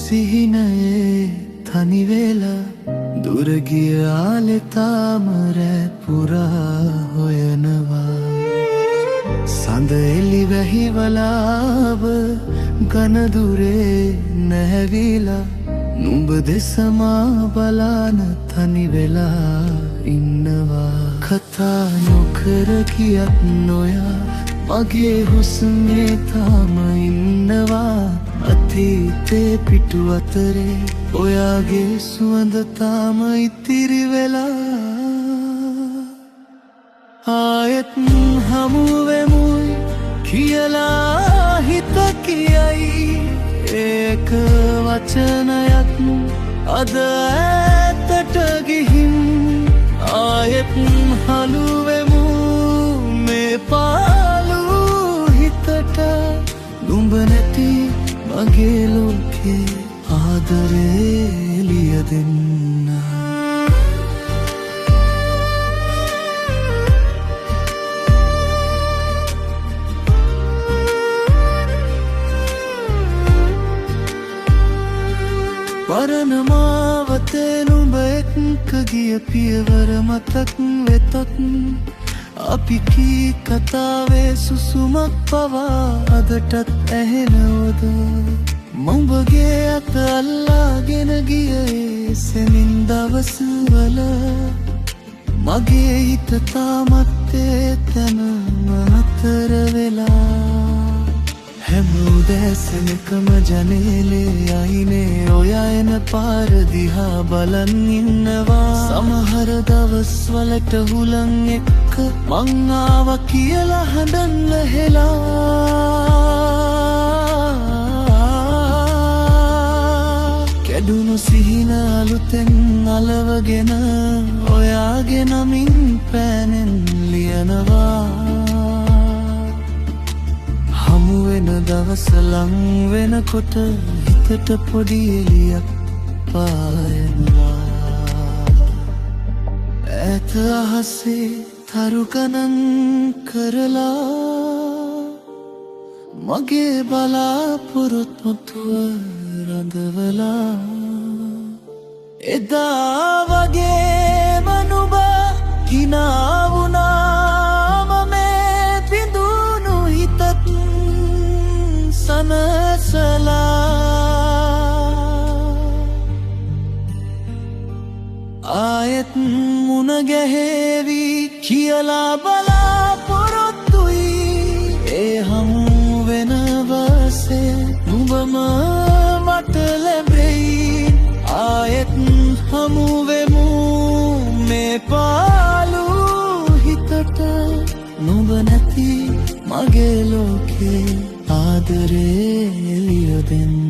සිහිනයේ තනි වෙලා දුර ගිය ආලේ තාම රැ පුරා හොයනවා සඳ එළි වැහිවලාව ඝන දුරේ නැවිලා නුඹ දෙසමා බලාන තනි වෙලා ඉන්නවා කතා නොකර ගියත් නොයා මගේ හුස්මේ තාම ඉන්නවා අතීතේ පිටු අතරේ ඔයාගේ සුවඳ තාම ඉතිරි වෙලා ආයෙත් හමු වෙමුයි කියලා හිත කියයි ඒක වචනයක් අද ඈතට ගිහින් ආයෙත් හලු වෙමු මේ පාළු හිතට නුඹ නැති මගේ ලෝකේ ආදරේ එළිය දෙන්න පරණ මාවතේ නුඹ එක්ක ගිය පියවර මතක් වෙතත් අපි කී කතාවේ සුසුමක් පවා අදටත් ඇහෙනවද මඹගේ අත අල්ලාගෙන ගියේ සෙමින් දවස්වල මගේ හිත තාමත් ඒ තැනම අතර වෙලා හැම උදෑසනකම ජනේලේ අයිනේ ඔයා එන පාර දිහා බලන් ඉන්නවා සමහර දවස්වලට හුලං එක්ක මං ආවා කියලා හඬන් ලහෙලා කැඩුණු සිහින අලුතෙන් අලවගෙන ඔයාගේ නමින් පෑනෙන් ලියනවා හමු වෙන දවස ලං වෙනකොට හිතට පොඩි එළියක් පායනවා ඈත අහසේ තරු ගණන් කරලා මගේ බලාපොරොත්තුව රඳවලා එදා වගේම නුඹ හිනා වුණාම මේ බිඳුණු හිතත් සනසලා ආයෙත් මුණ ගැහෙවි කියලා බලාපොරොත්තුයි ඒ හමු වෙන වසේ නුඹම මට ලැබෙයි ආයෙත් හමු වෙමු මේ පාළු හිතට නුඹ නැති මගේ ලෝකේ ආදරේ එළිය දෙන්න